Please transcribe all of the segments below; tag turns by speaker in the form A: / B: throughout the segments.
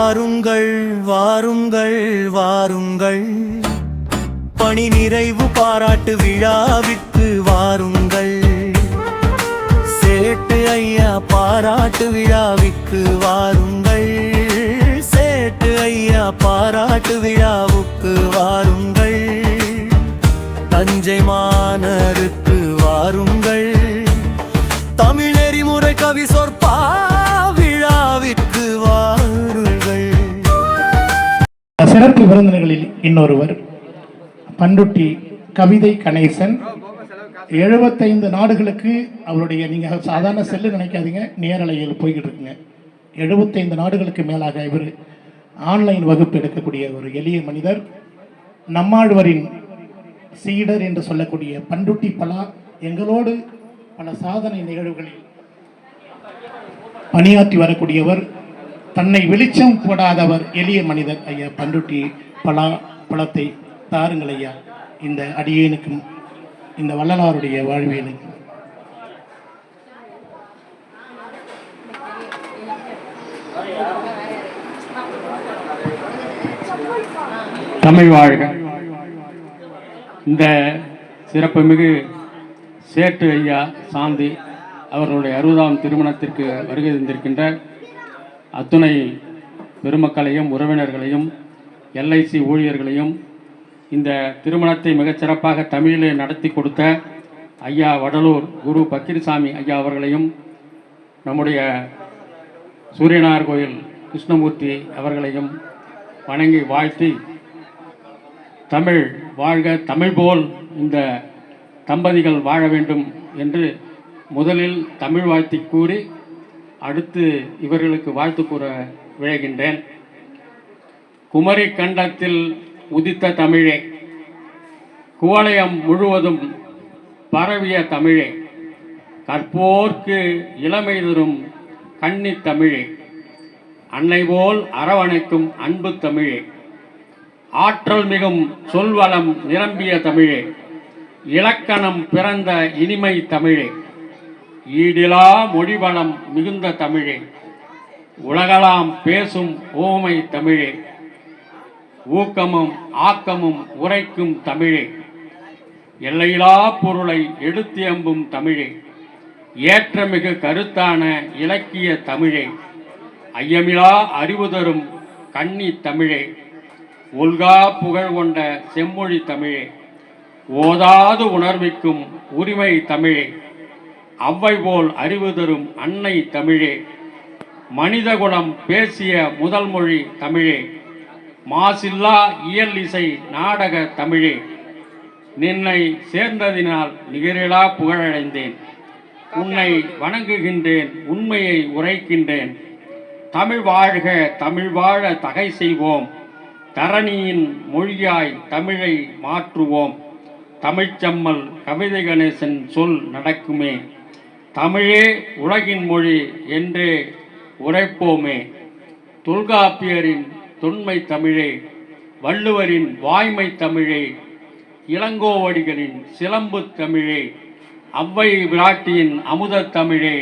A: வாருங்கள் வாருங்கள் வாருங்கள், பணி நிறைவு பாராட்டு விழாவிற்கு வாருங்கள். சேட்டு ஐயா பாராட்டு விழாவிற்கு வாருங்கள். சேட்டு ஐயா பாராட்டு விழாவுக்கு வாருங்கள். தஞ்சை மாநகருக்கு வாருங்கள். தமிழ் நெறிமுறை கவி சொற்பா விழாவிற்கு வாருங்கள்.
B: சிறப்பு விருந்தினர்களில் இன்னொருவர் பண்ருட்டி கவிதை கணேசன். 75 நாடுகளுக்கு அவருடைய, நீங்கள் சாதாரண செல்லு நினைக்காதீங்க, நேரலையில் போய்கிட்டு இருக்குங்க. 75 நாடுகளுக்கு மேலாக இவர் ஆன்லைன் வகுப்பு எடுக்கக்கூடிய ஒரு எளிய மனிதர். நம்மாழ்வரின் சீடர் என்று சொல்லக்கூடிய பண்ருட்டி பலா எங்களோடு பல சாதனை நிகழ்வுகளில் பணியாற்றி வரக்கூடியவர். தன்னை வெளிச்சம் போடாதவர், எளிய மனிதர் ஐயா பண்ருட்டி பழத்தை தாருங்கள் ஐயா. இந்த அடியேனுக்கும் இந்த வள்ளலாருடைய வாழ்வியலுக்கும்.
C: தமிழ் வாழ்க. இந்த சிறப்புமிகு சேட்டு ஐயா சாந்தி அவர்களுடைய 60ஆம் திருமணத்திற்கு வருகை தந்திருக்கின்ற அத்துணை பெருமக்களையும் உறவினர்களையும் LIC ஊழியர்களையும், இந்த திருமணத்தை மிகச்சிறப்பாக தமிழிலே நடத்தி கொடுத்த ஐயா வடலூர் குரு பக்கிரிசாமி ஐயா அவர்களையும், நம்முடைய சூரியனார் கோயில் கிருஷ்ணமூர்த்தி அவர்களையும் வணங்கி வாழ்த்தி, தமிழ் வாழ்க, தமிழ் போல் இந்த தம்பதிகள் வாழ வேண்டும் என்று முதலில் தமிழ் வாழ்த்தி கூறி அடுத்து இவர்களுக்கு வாழ்த்து கூற விழைகின்றேன். குமரி கண்டத்தில் உதித்த தமிழே, குவளையம் முழுவதும் பரவிய தமிழே, கற்போர்க்கு இளமை தரும் கன்னி தமிழே, அன்னை போல் அரவணைக்கும் அன்பு தமிழே, ஆற்றல் மிகும் சொல்வளம் நிரம்பிய தமிழே, இலக்கணம் பிறந்த இனிமை தமிழே, ஈடிலா மொழிவளம் மிகுந்த தமிழே, உலகலாம் பேசும் ஓமை தமிழே, ஊக்கமும் ஆக்கமும் உரைக்கும் தமிழே, எல்லையிலா பொருளை எடுத்தியம்பும் தமிழே, ஏற்றமிகு கருத்தான இலக்கிய தமிழே, ஐயமிலா அறிவு தரும் கன்னி தமிழே, ஒல்கா புகழ் கொண்ட செம்மொழி தமிழே, ஓதாது உணர்விக்கும் உரிமை தமிழே, அவ்வை போல் அறிவு தரும் அன்னை தமிழே, மனிதகுலம் பேசிய முதல் மொழி தமிழே, மாசில்லா இயல் இசை நாடக தமிழே, நின்னை சேர்ந்ததினால் நிகரிலா புகழடைந்தேன், உன்னை வணங்குகின்றேன், உண்மையை உரைக்கின்றேன், தமிழ் வாழ்க, தமிழ் வாழ தகை செய்வோம், தரணியின் மொழியாய் தமிழை மாற்றுவோம், தமிழ்ச்சம்மல் கவிதை கணேசன் சொல் நடக்குமே, தமிழே உலகின் மொழி என்றே உரைப்போமே, தொல்காப்பியரின் தொன்மை தமிழே, வள்ளுவரின் வாய்மை தமிழே, இளங்கோவடிகளின் சிலம்பு தமிழே, அவ்வை விராட்டியின் அமுத தமிழே,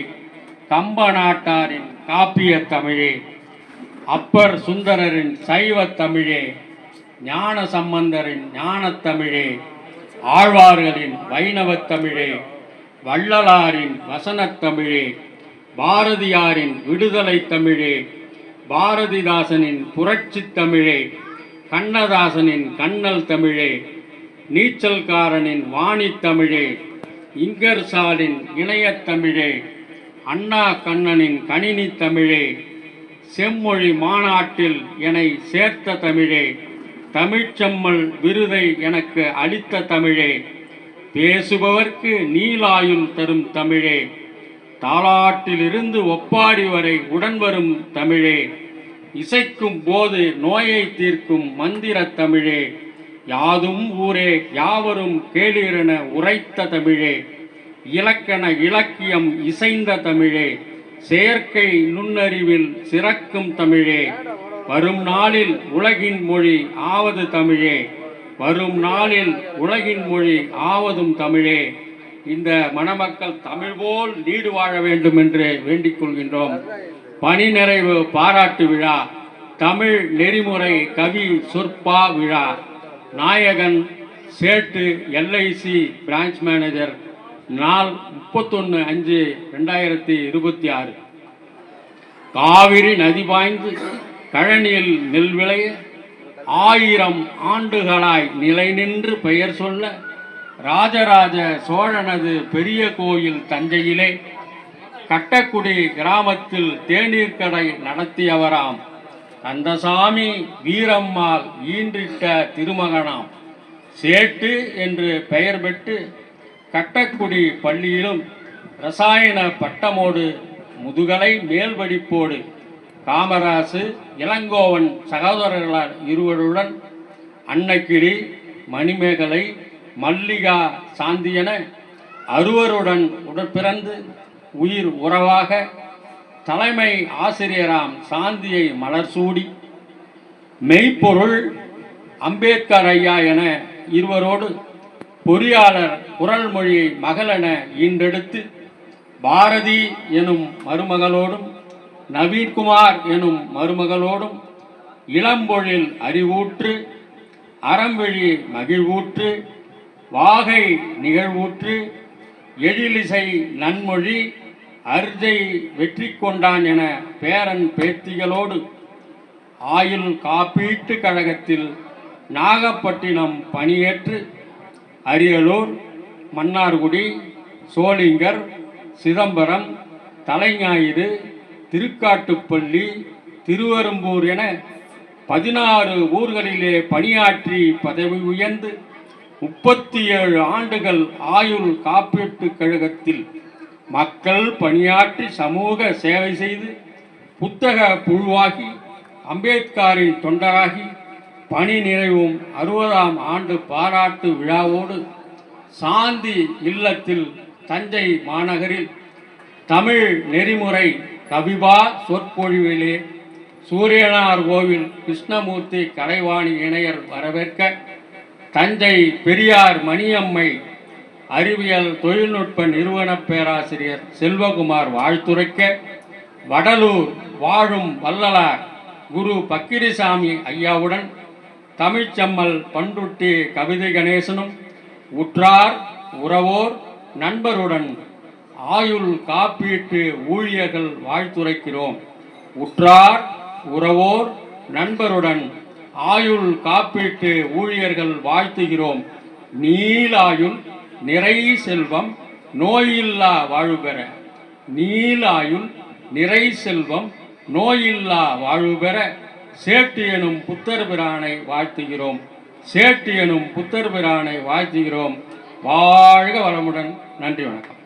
C: கம்ப நாட்டாரின் காப்பிய தமிழே, அப்பர் சுந்தரரின் சைவ தமிழே, ஞான சம்பந்தரின் ஞானத் தமிழே, ஆழ்வார்களின் வைணவத் தமிழே, வள்ளலாரின் வசனத் தமிழே, பாரதியாரின் விடுதலை தமிழே, பாரதிதாசனின் புரட்சி தமிழே, கண்ணதாசனின் கண்ணல் தமிழே, நீச்சல்காரனின் வாணி தமிழே, இங்கர்சாலின் இணையத் தமிழே, அண்ணா கண்ணனின் கணினி தமிழே, செம்மொழி மாநாட்டில் என்னை சேர்த்த தமிழே, தமிழ்ச்சம்மல் விருதை எனக்கு அளித்த தமிழே, பேசுபவர்க்கு நீலாயுள் தரும் தமிழே, தாலாட்டிலிருந்து ஒப்பாடி வரை உடன் வரும் தமிழே, இசைக்கும் போது நோயை தீர்க்கும் மந்திர தமிழே, யாதும் ஊரே யாவரும் கேளீரென உரைத்த தமிழே, இலக்கண இலக்கியம் இசைந்த தமிழே, செயற்கை நுண்ணறிவில் சிறக்கும் தமிழே, வரும் நாளில் உலகின் மொழி ஆவது தமிழே, வரும் நாளில் உலகின் மொழி ஆவதும் தமிழே. இந்த மணமக்கள் தமிழ் போல் நீடு வாழ வேண்டும் என்று வேண்டிக் கொள்கின்றோம். பணி நிறைவு பாராட்டு விழா தமிழ் நெறிமுறை கவி சொற்பா விழா நாயகன் சேட்டு எல்ஐசி பிரான்ச் மேனேஜர் நாள் 31/5/2026. காவிரி நதி பாய்ந்து கழனியில் நெல் விளைய 1000 ஆண்டுகளாய் நிலை நின்று பெயர் சொல்ல ராஜராஜ சோழனது பெரிய கோயில் தஞ்சையிலே கட்டக்குடி கிராமத்தில் தேநீர் கடை நடத்தியவராம் கந்தசாமி வீரம்மாள் ஈன்றிட்ட திருமகனாம் சேட்டு என்று பெயர் பெற்று கட்டக்குடி பள்ளியிலும் ரசாயன பட்டமோடு முதுகலை மேல்படிப்போடு காமராசு இளங்கோவன் சகோதரர்களால் இருவருடன் அன்னக்கிளி மணிமேகலை மல்லிகா சாந்தியன அறுவருடன் உடற்பிறந்து உயிர் உறவாக தலைமை ஆசிரியராம் சாந்தியை மலர் சூடி மெய்ப்பொருள் அம்பேத்கர் ஐயா என இருவரோடு பொறியாளர் குரல்மொழியை மகளென ஈண்டெடுத்து பாரதி எனும் மருமகளோடும் நவீன்குமார் எனும் மருமகளோடும் இளம்பொழில் அறிவூற்று அறம்வழி மகிழ்வூற்று வாகை நிகழ்வூற்று எழிலிசை நன்மொழி அர்ஜை வெற்றி கொண்டான் என பேரன் பேத்திகளோடு ஆயுள் காப்பீட்டு கழகத்தில் நாகப்பட்டினம் பணியேற்று அரியலூர் மன்னார்குடி சோளிங்கர் சிதம்பரம் தலைஞாயிறு திருக்காட்டுப்பள்ளி திருவெரும்பூர் என 16 ஊர்களிலே பணியாற்றி பதவி உயர்ந்து 37 ஆண்டுகள் ஆயுள் காப்பீட்டு கழகத்தில் மக்கள் பணியாற்றி சமூக சேவை செய்து புத்தக புழுவாகி அம்பேத்கரின் தொண்டராகி பணி நிறைவும் 60ஆம் ஆண்டு பாராட்டு விழாவோடு சாந்தி இல்லத்தில் தஞ்சை மாநகரில் தமிழ் நெறிமுறை கவிபா சொற்பொழிவிலே சூரியனார் கோவில் கிருஷ்ணமூர்த்தி கலைவாணி இணையர் வரவேற்க தஞ்சை பெரியார் மணியம்மை அறிவியல் தொழில்நுட்ப நிறுவன பேராசிரியர் செல்வகுமார் வாழ்த்துரைக்க வடலூர் வாழும் வள்ளலார் குரு பக்கிரிசாமி ஐயாவுடன் தமிழ்ச்செம்மல் பண்ருட்டி கவிதை கணேசனும் உற்றார் உறவோர் நண்பருடன் ஆயுள் காப்பீட்டு ஊழியர்கள் வாழ்த்துரைக்கிறோம். உற்றார் உறவோர் நண்பருடன் ஆயுள் காப்பீட்டு ஊழியர்கள் வாழ்த்துகிறோம். நீலாயுள் நிறை செல்வம் நோயில்லா வாழ்வு பெற நீலாயுள் நிறை செல்வம் நோயில்லா வாழ்வு பெற சேட்டு எனும் புத்தர் பிரானை வாழ்த்துகிறோம். சேட்டு எனும் புத்தர் பிரானை வாழ்த்துகிறோம். வாழ்க வளமுடன். நன்றி, வணக்கம்.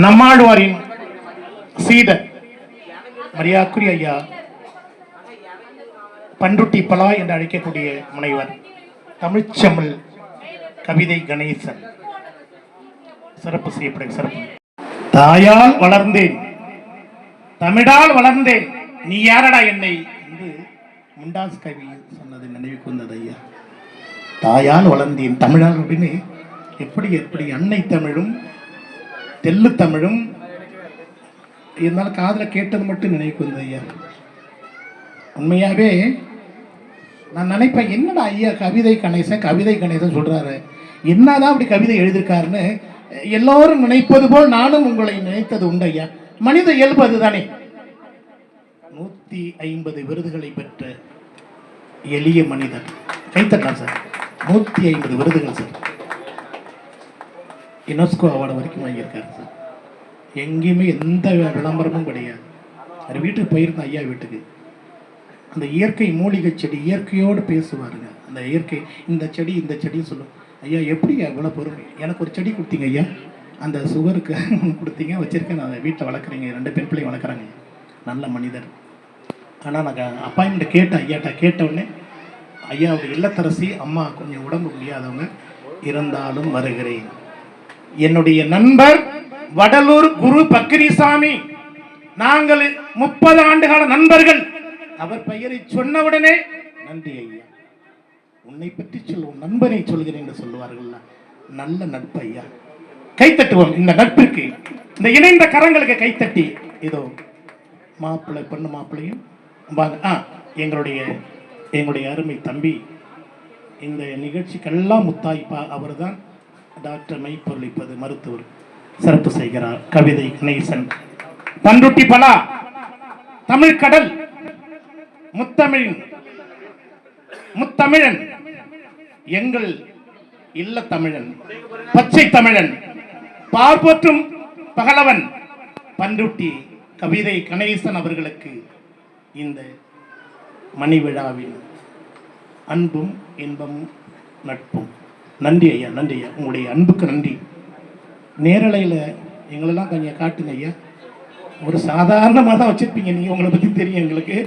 B: நம்மாழ்வாரின் சீடர் மரியாதைக்குரிய ஐயா பண்ருட்டி பலா என்று அழைக்கக்கூடிய முனைவர் தமிழ்ச்செம்மல் கவிதை கணேசன் சிறப்பு செய்யப்படும். சிறப்பு. தாயால் வளர்ந்தேன், தமிழால் வளர்ந்தேன், நீ யாரடா என்னை என்று முண்டாஸ் கவி சொன்னது நினைவுக்கு வந்தது. ஐயா தாயால் வளர்ந்தேன் தமிழால் அப்படின்னு எப்படி எப்படி அன்னை தமிழும் தெல்லு தமிழும் இருந்தாலும் காதில் கேட்டது மட்டும் நினைவுக்கு வந்தது. ஐயா உண்மையாகவே நான் நினைப்பேன், என்னடா ஐயா கவிதை கணேசன் சொல்றாரு, என்னதான் அப்படி கவிதை எழுதியிருக்காருன்னு எல்லோரும் நினைப்பது போல் நானும் உங்களை நினைத்தது உண்டு. ஐயா மனித இயல்பு அதுதானே. 150 விருதுகளை பெற்ற எளிய மனிதர். கைத்தட்டா சார். 150 விருதுகள் சார். யுனெஸ்கோ அவார்டு வரைக்கும் வாங்கியிருக்காரு சார். எங்கேயுமே எந்த விளம்பரமும் கிடையாது. அது வீட்டுக்கு போயிருந்தேன் ஐயா வீட்டுக்கு. அந்த இயற்கை மூலிகை செடி இயற்கையோடு பேசுவாருங்க. அந்த இயற்கை இந்த செடி சொல்லும். ஐயா எப்படி இவ்வளோ பொறுமை, எனக்கு ஒரு செடி கொடுத்தீங்க ஐயா, அந்த சுகருக்கு கொடுத்தீங்க, வச்சுருக்கேன், நான் அதை வீட்டில் வளர்க்குறீங்க, 2 பெண் பிள்ளைங்க வளர்க்குறாங்க. நல்ல மனிதர். ஆனால் நான் அப்பாயின்மெண்ட் கேட்டேன் ஐயாட்ட. கேட்டவுடனே ஐயாவுடைய இல்லத்தரசி அம்மா கொஞ்சம் உடம்பு முடியாதவங்க, இருந்தாலும் வருகிறேன். என்னுடைய நண்பர் வடலூர் குரு பக்கிரிசாமி, நாங்கள் 30 ஆண்டுகால நண்பர்கள். அவர் பெயரை சொன்னவுடனே நன்றி ஐயா, உன்னை பற்றி சொல்லுவோம், நண்பனை சொல்கிறேன் என்று சொல்லுவார்கள். நல்ல நட்பு ஐயா. கைத்தட்டுவோம் இந்த நட்பிற்கு. இந்த இணைந்த கரங்களுக்கு கைத்தட்டி இதோ மாப்பிள்ளை பொண்ணு மாப்பிள்ளையும் வாங்க. எங்களுடைய அருமை தம்பி இந்த நிகழ்ச்சிக்கெல்லாம் முத்தாய்ப்பா அவர் தான் டாக்டர் மெய்ப்பொருளிப்பது மருத்துவர் சிறப்பு செய்கிறார் கவிதை கணேசன். பண்ருட்டி பலா தமிழ் கடல் முத்தமிழன் எங்கள் இல்ல தமிழன் பச்சை தமிழன் பார்ப்போற்றும் பகலவன் பண்ருட்டி கவிதை கணேசன் அவர்களுக்கு இந்த மணி விழாவின் அன்பும் இன்பமும் நட்பும். நன்றி ஐயா, நன்றி ஐயா, உங்களுடைய அன்புக்கு நன்றி. நேரலையில் எங்களெல்லாம் கொஞ்சம் காட்டுங்க ஐயா. ஒரு சாதாரணமாக தான் வச்சுருப்பீங்க நீங்கள், உங்களை பற்றி தெரியும் எங்களுக்கு.